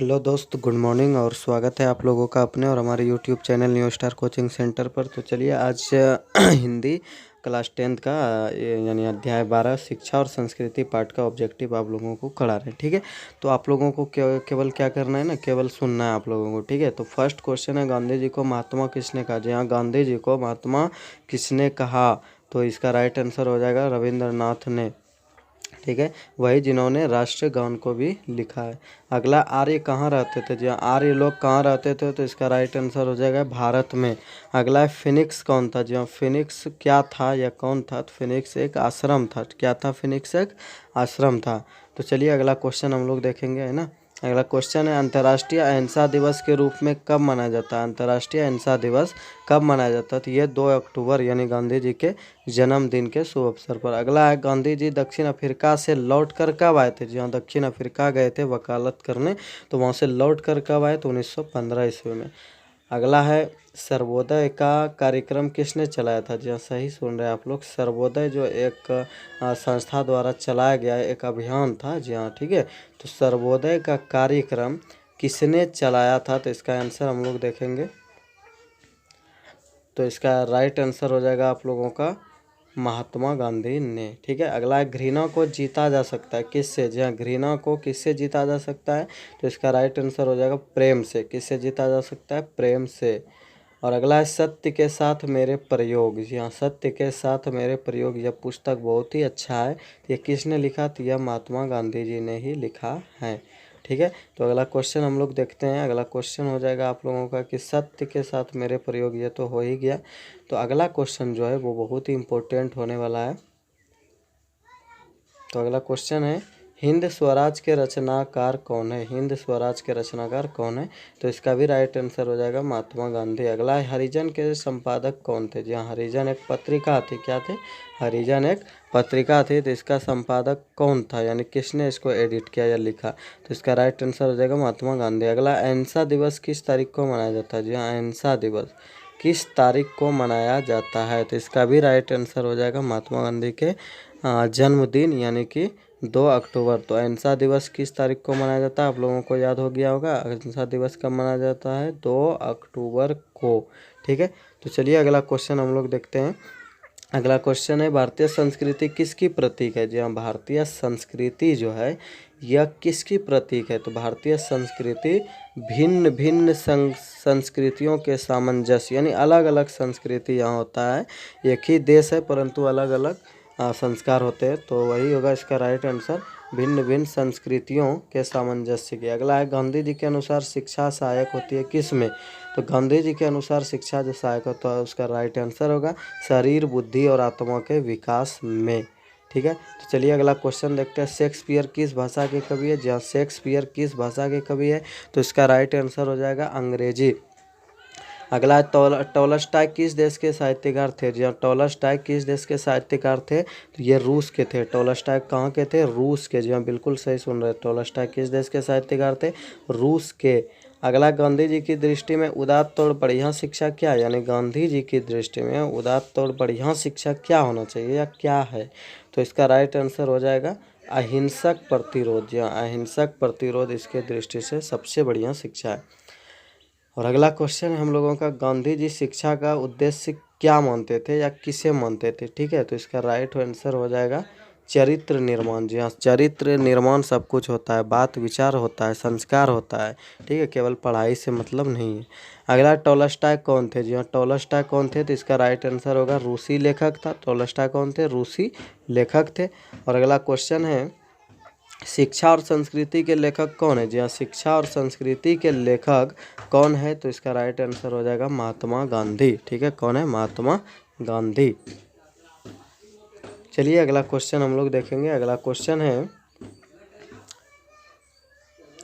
Hello दोस्त, good morning और स्वागत है आप लोगों का अपने और हमारे YouTube channel new star coaching centre पर। तो चलिए आज हिंदी क्लास 10th का यानी अध्याय 12 शिक्षा और संस्कृति पाठ का ऑब्जेक्टिव आप लोगों को करा रहे हैं। ठीक है, तो आप लोगों को केवल क्या करना है ना, केवल सुनना है आप लोगों को। ठीक है, तो फर्स्ट क्वेश्चन है, गांधी जी को महात्मा किसने कहा? जी हाँ, गांधी जी को महात्मा किसने कहा? तो इसका राइट आंसर हो जाएगा रविंद्रनाथ ने। ठीक है, वही जिन्होंने राष्ट्रीय गान को भी लिखा है। अगला, आर्य कहाँ रहते थे? जी हाँ, आर्य लोग कहाँ रहते थे? तो इसका राइट आंसर हो जाएगा भारत में। अगला है, फिनिक्स कौन था? जी हाँ, फिनिक्स क्या था या कौन था? तो फिनिक्स एक आश्रम था। क्या था? फिनिक्स एक आश्रम था। तो चलिए अगला क्वेश्चन हम लोग देखेंगे, है ना। अगला क्वेश्चन है, अंतर्राष्ट्रीय अहिंसा दिवस के रूप में कब मनाया जाता है? अंतर्राष्ट्रीय अहिंसा दिवस कब मनाया जाता है? तो ये 2 अक्टूबर यानी गांधी जी के जन्मदिन के शुभ अवसर पर। अगला है, गांधी जी दक्षिण अफ्रीका से लौट कर कब आए थे? जी हाँ, दक्षिण अफ्रीका गए थे वकालत करने, तो वहाँ से लौट कर कब आए? तो 1915 ईस्वी में। अगला है, सर्वोदय का कार्यक्रम किसने चलाया था? जी हाँ, सही सुन रहे हैं आप लोग। सर्वोदय जो एक संस्था द्वारा चलाया गया एक अभियान था। जी हाँ, ठीक है, तो सर्वोदय का कार्यक्रम किसने चलाया था? तो इसका आंसर हम लोग देखेंगे, तो इसका राइट आंसर हो जाएगा आप लोगों का महात्मा गांधी ने। ठीक है, अगला है, घृणा को जीता जा सकता है किससे? जी हाँ, घृणा को किससे जीता जा सकता है? तो इसका राइट आंसर हो जाएगा प्रेम से। किससे जीता जा सकता है? प्रेम से। और अगला है, सत्य के साथ मेरे प्रयोग। जी हाँ, सत्य के साथ मेरे प्रयोग, यह पुस्तक बहुत ही अच्छा है। ये किसने लिखा? तो यह महात्मा गांधी जी ने ही लिखा है। ठीक है, तो अगला क्वेश्चन हम लोग देखते हैं। अगला क्वेश्चन हो जाएगा आप लोगों का कि सत्य के साथ मेरे प्रयोग, ये तो हो ही गया। तो अगला क्वेश्चन जो है वो बहुत ही इम्पोर्टेंट होने वाला है। तो अगला क्वेश्चन है, हिंद स्वराज के रचनाकार कौन है? हिंद स्वराज के रचनाकार कौन है? तो इसका भी राइट आंसर हो जाएगा महात्मा गांधी। अगला है, हरिजन के संपादक कौन थे? जी हाँ, हरिजन एक पत्रिका थी। क्या थे? हरिजन एक पत्रिका थी। तो इसका संपादक कौन था, यानी किसने इसको एडिट किया या लिखा? तो इसका राइट आंसर हो जाएगा महात्मा गांधी। अगला, अहिंसा दिवस किस तारीख को मनाया जाता है? जी हाँ, अहिंसा दिवस किस तारीख को मनाया जाता है? तो इसका भी राइट आंसर हो जाएगा महात्मा गांधी के जन्मदिन यानी कि 2 अक्टूबर। तो अहिंसा दिवस किस तारीख को मनाया जाता है? आप लोगों को याद हो गया होगा, अहिंसा दिवस कब मनाया जाता है? 2 अक्टूबर को। ठीक है, तो चलिए अगला क्वेश्चन हम लोग देखते हैं। अगला क्वेश्चन है, भारतीय संस्कृति किसकी प्रतीक है? जी हाँ, भारतीय संस्कृति जो है यह किसकी प्रतीक है? तो भारतीय संस्कृति भिन्न भिन्न संस्कृतियों के सामंजस्य, यानी अलग अलग संस्कृति यहाँ होता है। एक ही देश है परंतु अलग अलग संस्कार होते हैं, तो वही होगा इसका राइट आंसर, भिन्न भिन्न संस्कृतियों के सामंजस्य की। अगला है, गांधी जी के अनुसार शिक्षा सहायक होती है किस में? तो गांधी जी के अनुसार शिक्षा जो सहायक होता है उसका राइट आंसर होगा शरीर, बुद्धि और आत्मा के विकास में। ठीक है, तो चलिए अगला क्वेश्चन देखते हैं। शेक्सपियर किस भाषा के कवि है? जहाँ शेक्सपियर किस भाषा के कवि है? तो इसका राइट आंसर हो जाएगा अंग्रेजी। अगला है, टॉलस्टॉय किस देश के साहित्यकार थे? जी हाँ, टॉलस्टॉय किस देश के साहित्यकार थे? तो ये रूस के थे। टॉलस्टॉय कहाँ के थे? रूस के। जी हाँ, बिल्कुल सही सुन रहे हैं। टॉलस्टॉय किस देश के साहित्यकार थे? रूस के। अगला, गांधी जी की दृष्टि में उदात्त और बढ़िया शिक्षा क्या है? यानी गांधी जी की दृष्टि में उदात्त और बढ़िया शिक्षा क्या होना चाहिए या क्या है? तो इसका राइट आंसर हो जाएगा अहिंसक प्रतिरोध। जी हाँ, अहिंसक प्रतिरोध इसके दृष्टि से सबसे बढ़िया शिक्षा है। और अगला क्वेश्चन है हम लोगों का, गांधी जी शिक्षा का उद्देश्य क्या मानते थे या किसे मानते थे? ठीक है, तो इसका राइट आंसर हो जाएगा चरित्र निर्माण। जी हाँ, चरित्र निर्माण सब कुछ होता है, बात विचार होता है, संस्कार होता है। ठीक है, केवल पढ़ाई से मतलब नहीं है। अगला, टॉलस्टॉय कौन थे? जी हाँ, टॉलस्टॉय कौन थे? तो इसका राइट आंसर होगा रूसी लेखक था। टॉलस्टॉय कौन थे? रूसी लेखक थे। और अगला क्वेश्चन है, शिक्षा और संस्कृति के लेखक कौन है? जी हाँ, शिक्षा और संस्कृति के लेखक कौन है? तो इसका राइट आंसर हो जाएगा महात्मा गांधी। ठीक है, कौन है? महात्मा गांधी। चलिए अगला क्वेश्चन हम लोग देखेंगे। अगला क्वेश्चन है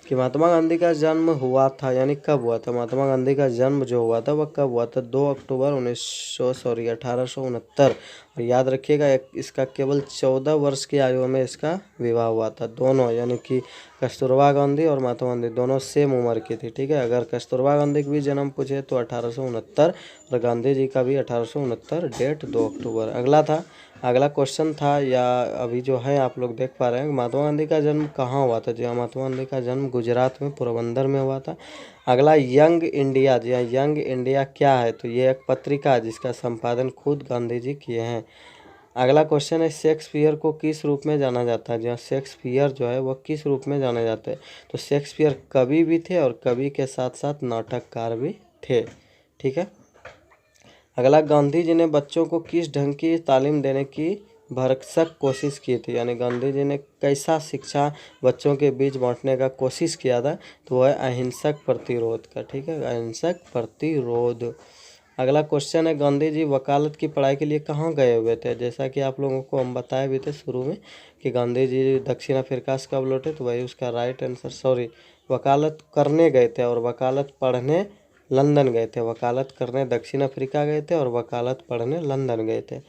कि महात्मा गांधी का जन्म हुआ था यानी कब हुआ था? महात्मा गांधी का जन्म जो हुआ था वह कब हुआ था? 2 अक्टूबर 1869। और याद रखिएगा इसका केवल 14 वर्ष की आयु में इसका विवाह हुआ था। दोनों यानी कि कस्तूरबा गांधी और महात्मा गांधी दोनों सेम उम्र की थी। ठीक है, अगर कस्तूरबा गांधी का भी जन्म पूछे तो 1869 और गांधी जी का भी 1869, डेट 2 अक्टूबर। अगला था, अगला क्वेश्चन था या अभी जो है आप लोग देख पा रहे हैं, महात्मा गांधी का जन्म कहाँ हुआ था? जी हाँ, महात्मा गांधी का जन्म गुजरात में पोरबंदर में हुआ था। अगला यंग इंडिया, जी हाँ, यंग इंडिया क्या है? तो ये एक पत्रिका है जिसका संपादन खुद गांधी जी किए हैं। अगला क्वेश्चन है, शेक्सपियर को किस रूप में जाना जाता है? जी हाँ, शेक्सपियर जो है वह किस रूप में जाने जाते हैं? तो शेक्सपियर कवि भी थे और कवि के साथ साथ नाटककार भी थे। ठीक है। अगला, गांधी जी ने बच्चों को किस ढंग की तालीम देने की भरसक कोशिश की थी? यानी गांधी जी ने कैसा शिक्षा बच्चों के बीच बांटने का कोशिश किया था? तो वह अहिंसक प्रतिरोध का। ठीक है, अहिंसक प्रतिरोध। अगला क्वेश्चन है, गांधी जी वकालत की पढ़ाई के लिए कहाँ गए हुए थे? जैसा कि आप लोगों को हम बताए भी थे शुरू में कि गांधी जी दक्षिण अफ्रीका से कब लौटे, तो वही उसका राइट आंसर, सॉरी, वकालत करने गए थे और वकालत पढ़ने लंदन गए थे। वकालत करने दक्षिण अफ्रीका गए थे और वकालत पढ़ने लंदन गए थे।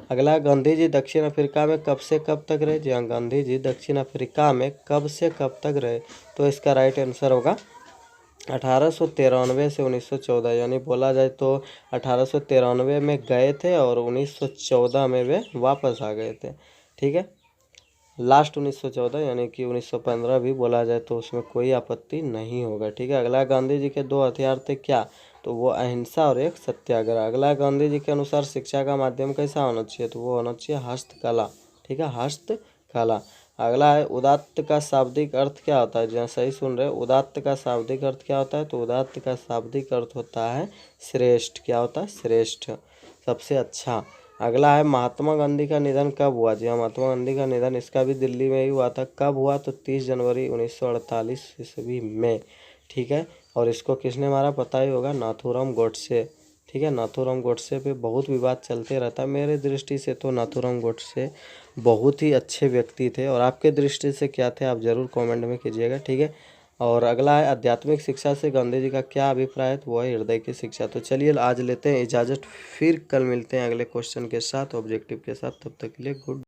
अगला, गांधी जी दक्षिण अफ्रीका में कब से कब तक रहे? जी हाँ, गांधी जी दक्षिण अफ्रीका में कब से कब तक रहे? तो इसका राइट आंसर होगा 1893 से 1914। यानी बोला जाए तो 1893 में गए थे और 1914 में वे वापस आ गए थे। ठीक है, लास्ट 1914, यानी कि 1915 भी बोला जाए तो उसमें कोई आपत्ति नहीं होगा। ठीक है। अगला, गांधी जी के दो हथियार थे क्या? तो वो अहिंसा और एक सत्याग्रह। अगला, गांधी जी के अनुसार शिक्षा का माध्यम कैसा होना चाहिए? तो वो होना चाहिए हस्तकला। ठीक है, हस्तकला। अगला है, उदात्त का शाब्दिक अर्थ क्या होता है? जहाँ सही सुन रहे हैं, उदात्त का शाब्दिक अर्थ क्या होता है? तो उदात्त का शाब्दिक अर्थ होता है श्रेष्ठ। क्या होता है? श्रेष्ठ, सबसे अच्छा। अगला है, महात्मा गांधी का निधन कब हुआ? जी हाँ, महात्मा गांधी का निधन इसका भी दिल्ली में ही हुआ था। कब हुआ? तो 30 जनवरी 1948 ईस्वी में। ठीक है, और इसको किसने मारा पता ही होगा, नाथूराम गोडसे। ठीक है, नाथूराम गोडसे पे बहुत विवाद चलते रहता है। मेरे दृष्टि से तो नाथूराम गोडसे बहुत ही अच्छे व्यक्ति थे, और आपके दृष्टि से क्या थे आप ज़रूर कमेंट में कीजिएगा। ठीक है। और अगला है, आध्यात्मिक शिक्षा से गांधी जी का क्या अभिप्राय है? तो वह है हृदय की शिक्षा। तो चलिए आज लेते हैं इजाज़त, फिर कल मिलते हैं अगले क्वेश्चन के साथ, ऑब्जेक्टिव के साथ। तब तक के लिए गुड।